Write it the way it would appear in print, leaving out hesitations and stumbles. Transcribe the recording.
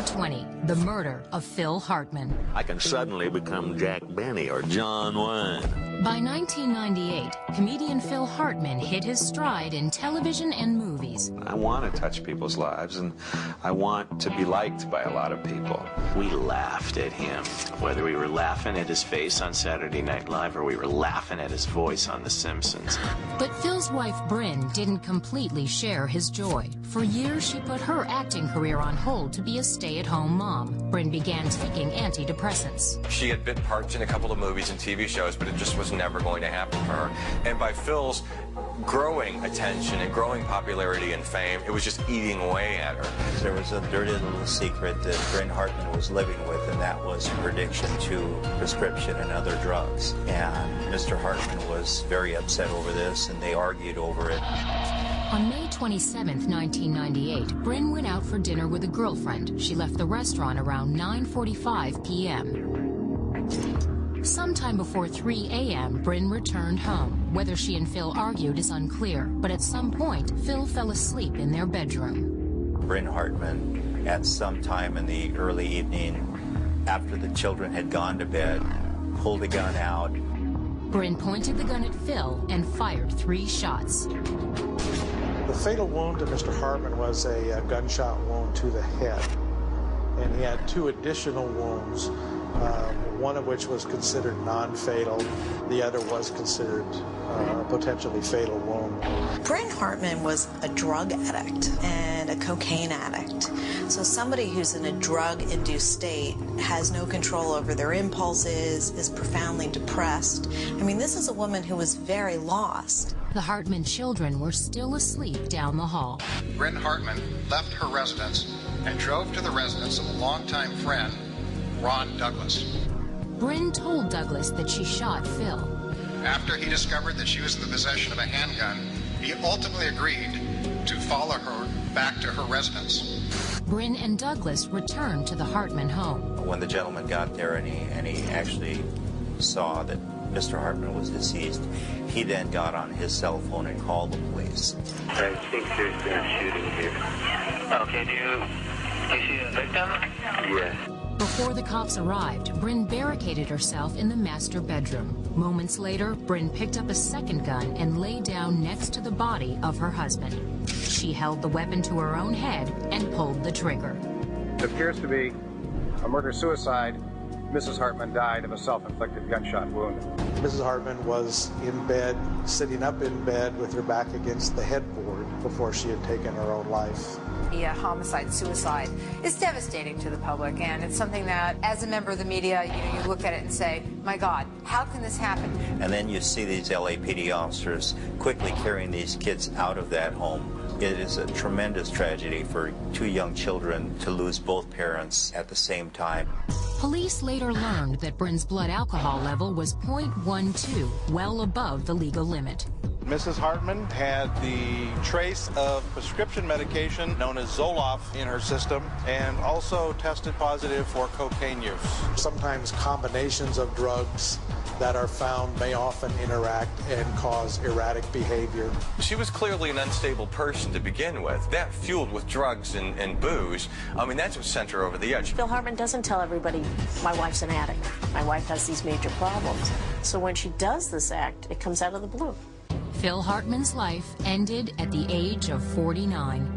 2020, the murder of Phil Hartman. I can suddenly become Jack Benny or John Wayne. By 1998, comedian Phil Hartman hit his stride in television and movies. I want to touch people's lives, and I want to be liked by a lot of people. We laughed at him, whether we were laughing at his face on Saturday Night Live or we were laughing at his voice on The Simpsons. But Phil's wife, Bryn, didn't completely share his joy. For years, she put her acting career on hold to be a stay-at-home mom. Bryn began taking antidepressants. She had bit parts in a couple of movies and TV shows, but it just was never going to happen for her. And by Phil's growing attention and growing popularity and fame, it was just eating away at her. There was a dirty little secret that Bryn Hartman was living with, and that was her addiction to prescription and other drugs. And Mr. Hartman was very upset over this, and they argued over it. On May 27, 1998, Bryn went out for dinner with a girlfriend. She left the restaurant around 9:45 p.m. Sometime before 3 a.m., Bryn returned home. Whether she and Phil argued is unclear, but at some point, Phil fell asleep in their bedroom. Bryn Hartman, at some time in the early evening, after the children had gone to bed, pulled a gun out. Bryn pointed the gun at Phil and fired 3 shots. The fatal wound to Mr. Hartman was a gunshot wound to the head, and he had 2 additional wounds, one of which was considered non-fatal. The other was considered a potentially fatal wound. Bryn Hartman was a drug addict and a cocaine addict. So somebody who's in a drug-induced state has no control over their impulses, is profoundly depressed. I mean, this is a woman who was very lost. The Hartman children were still asleep down the hall. Bryn Hartman left her residence and drove to the residence of a longtime friend, Ron Douglas. Bryn told Douglas that she shot Phil. After he discovered that she was in the possession of a handgun, he ultimately agreed to follow her back to her residence. Bryn and Douglas returned to the Hartman home. When the gentleman got there and he actually saw that Mr. Hartman was deceased, he then got on his cell phone and called the police. I think there's been a shooting here. Okay, do you see a victim? Yes. Before the cops arrived, Bryn barricaded herself in the master bedroom. Moments later, Bryn picked up a second gun and lay down next to the body of her husband. She held the weapon to her own head and pulled the trigger. It appears to be a murder-suicide. Mrs. Hartman died of a self-inflicted gunshot wound. Mrs. Hartman was in bed, sitting up in bed with her back against the headboard before she had taken her own life. The homicide-suicide is devastating to the public, and it's something that, as a member of the media, you look at it and say, my God, how can this happen? And then you see these LAPD officers quickly carrying these kids out of that home. It is a tremendous tragedy for 2 young children to lose both parents at the same time. Police later learned that Bryn's blood alcohol level was 0.12, well above the legal limit. Mrs. Hartman had the trace of prescription medication known as Zoloft in her system and also tested positive for cocaine use. Sometimes combinations of drugs that are found may often interact and cause erratic behavior. She was clearly an unstable person to begin with. That fueled with drugs and booze, I mean, that's what sent her over the edge. Phil Hartman doesn't tell everybody, my wife's an addict. My wife has these major problems. So when she does this act, it comes out of the blue. Phil Hartman's life ended at the age of 49.